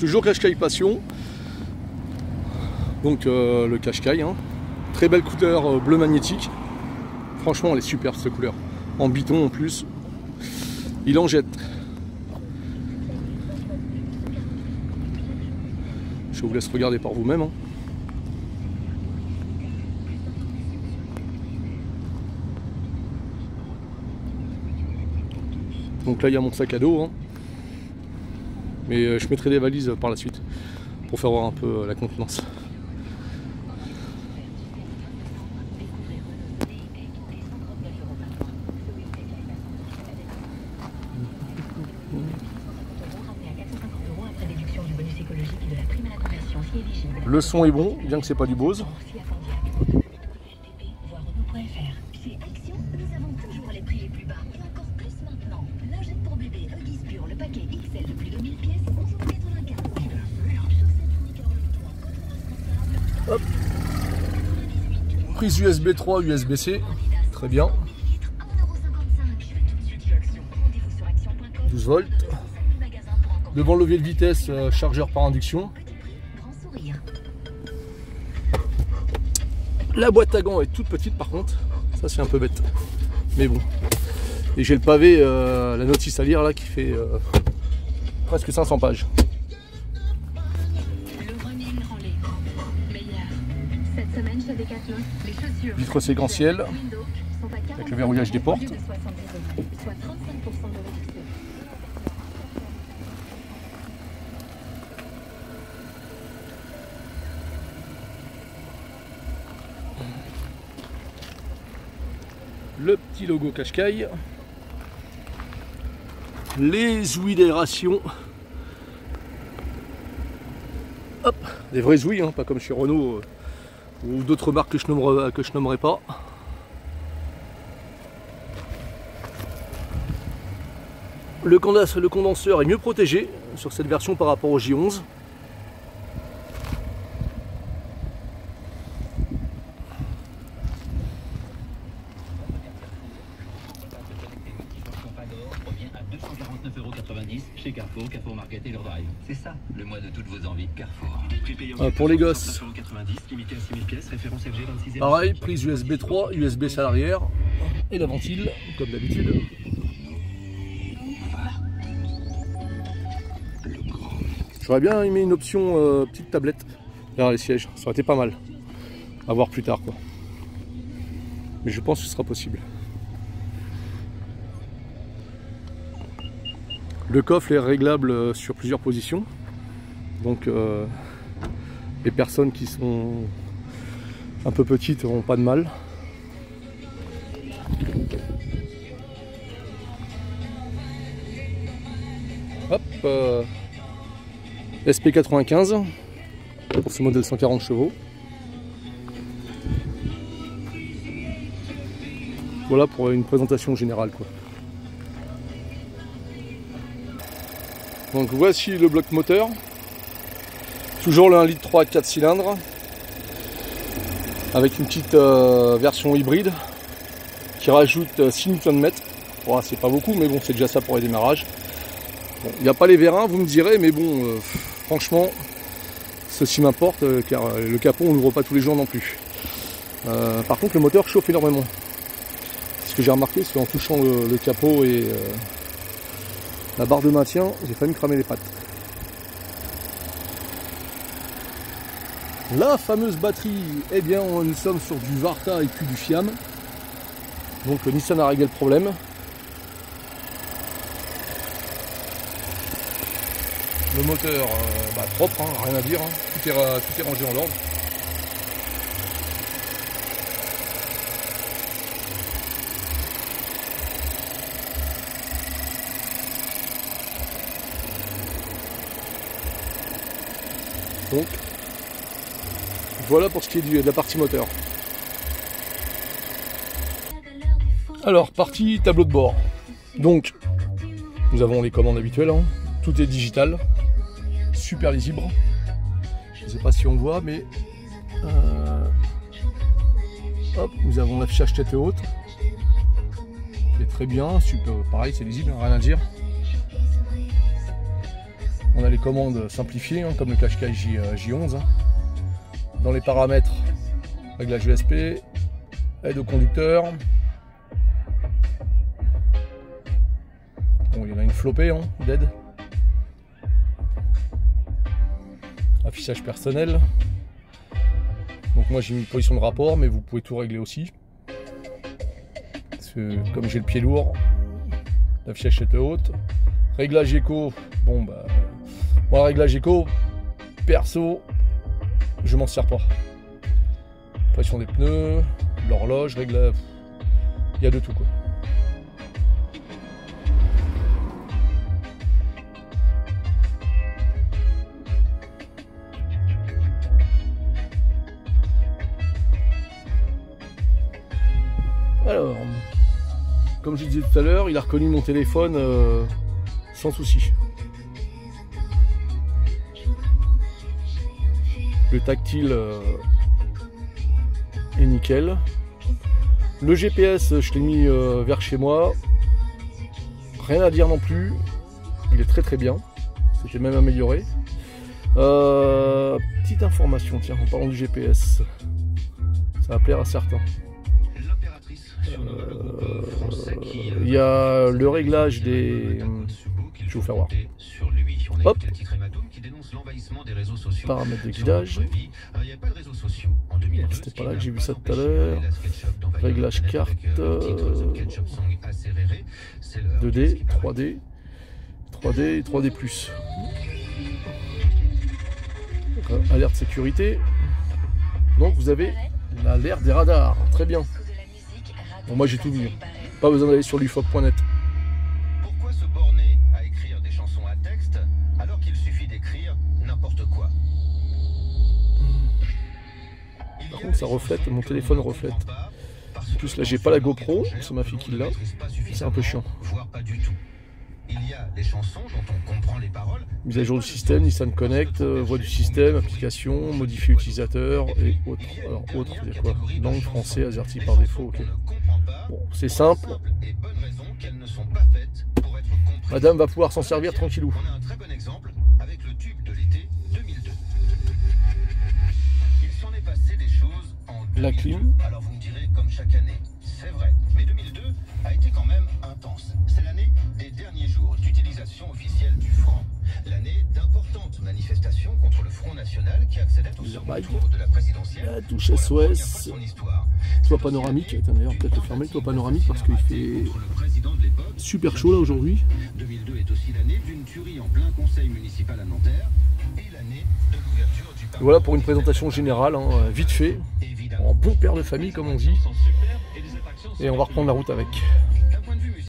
Toujours Qashqai Passion. Donc le Qashqai, hein. Très belle couleur bleu magnétique. Franchement, elle est superbe cette couleur. En biton en plus. Il en jette. Je vous laisse regarder par vous-même. Hein. Donc là, il y a mon sac à dos. Hein. Mais je mettrai des valises par la suite pour faire voir un peu la contenance. Le son est bon, bien que c'est pas du Bose. Hop. Prise USB 3, USB-C, très bien. 12 volts. Devant le levier de vitesse, chargeur par induction. La boîte à gants est toute petite par contre, ça c'est un peu bête, mais bon. Et j'ai le pavé, la notice à lire là qui fait presque 500 pages. Vitre séquentielle avec le verrouillage des portes. Le petit logo Qashqai, les ouïes d'aération, hop, des vrais ouïes, hein, pas comme chez Renault ou d'autres marques que je nommerai pas. Le condenseur est mieux protégé sur cette version par rapport au J11. Chez Carrefour, Carrefour Market et leur drive. C'est ça, le mois de toutes vos envies, Carrefour. Pour les gosses, 90, limité à 6000 pièces, référence FG 26. Pareil, prise USB 3, USB-C à l'arrière et la ventile, comme d'habitude. J'aurais bien aimé une option petite tablette derrière les sièges, ça aurait été pas mal. À voir plus tard quoi. Mais je pense que ce sera possible. Le coffre est réglable sur plusieurs positions, donc les personnes qui sont un peu petites n'auront pas de mal. Hop, SP95 pour ce modèle 140 chevaux. Voilà pour une présentation générale quoi. Donc voici le bloc moteur, toujours le 1,3 litre à 4 cylindres, avec une petite version hybride qui rajoute 6 Nm. Bon, c'est pas beaucoup, mais bon, c'est déjà ça pour les démarrages. Il n'y a pas les vérins, vous me direz, mais bon, franchement, ceci m'importe, car le capot, on n'ouvre pas tous les jours non plus. Par contre, le moteur chauffe énormément. Ce que j'ai remarqué, c'est qu'en touchant le capot et la barre de maintien, j'ai failli me cramer les pattes. La fameuse batterie, eh bien nous sommes sur du Varta et puis du Fiam. Donc Nissan a réglé le problème. Le moteur propre, hein, rien à dire, hein. Tout est rangé en ordre. Donc voilà pour ce qui est de la partie moteur. Alors partie tableau de bord. Donc nous avons les commandes habituelles, hein. Tout est digital, super lisible. Je ne sais pas si on voit, mais hop, nous avons l'affichage tête haute, qui est très bien, super, pareil, c'est lisible, rien à dire. On a les commandes simplifiées, hein, comme le Qashqai J11. Hein. Dans les paramètres, réglage USP, aide au conducteur. Bon, il y en a une flopée hein, d'aide. Affichage personnel. Donc moi j'ai mis une position de rapport, mais vous pouvez tout régler aussi. Parce que, comme j'ai le pied lourd, l'affichage tête haute. Réglage éco, bon bah, moi le réglage éco, perso, je m'en sers pas. Pression des pneus, l'horloge, réglage, il y a de tout quoi. Alors, comme je disais tout à l'heure, il a reconnu mon téléphone sans souci. Le tactile est nickel. Le GPS, je l'ai mis vers chez moi. Rien à dire non plus. Il est très très bien. C'était même amélioré. Petite information, tiens, en parlant du GPS. Ça va plaire à certains. Il y a le réglage des... Je vais vous faire voir. Hop. Paramètres de guidage. C'était pas là que j'ai vu ça tout à l'heure. Réglage carte. 2D, 3D, 3D et 3D+. Alerte sécurité. Donc vous avez l'alerte des radars. Très bien. Bon, moi j'ai tout vu. Pas besoin d'aller sur lufoc.net. Pourquoi se borner à écrire des chansons à texte alors qu'il suffit d'écrire n'importe quoi? Par contre ça reflète, mon téléphone reflète. En plus là j'ai pas la GoPro, c'est ma fille qui l'a. C'est un peu chiant. Il y a des chansons dont on comprend les paroles. Mise à jour du système, Nissan Connect, voix du système, application, modifier utilisateur et autres. Alors autres, c'est quoi? Langue français, AZERTY par défaut, ok. Bon, c'est simple. Madame va pouvoir s'en servir tranquillou. On a un très bon exemple avec le tube de l'été 2002. Il s'en est passé des choses en 2002. La clim. Alors vous me direz comme chaque année, c'est vrai. Mais 2002 a été quand même intense. C'est l'année des derniers jours d'utilisation officielle du franc. L'année d'importantes manifestations contre le Front National qui accédait au second tour de la présidentielle. La touche SOS. Toit panoramique. D'ailleurs peut-être le fermer le toit panoramique parce qu'il fait super chaud là aujourd'hui. 2002 est aussi l'année d'une tuerie en plein conseil municipal à Nanterre et l'année de l'ouverture du parc. Voilà pour une présentation générale, hein, vite fait, en bon père de famille comme on dit. Et on va reprendre la route avec.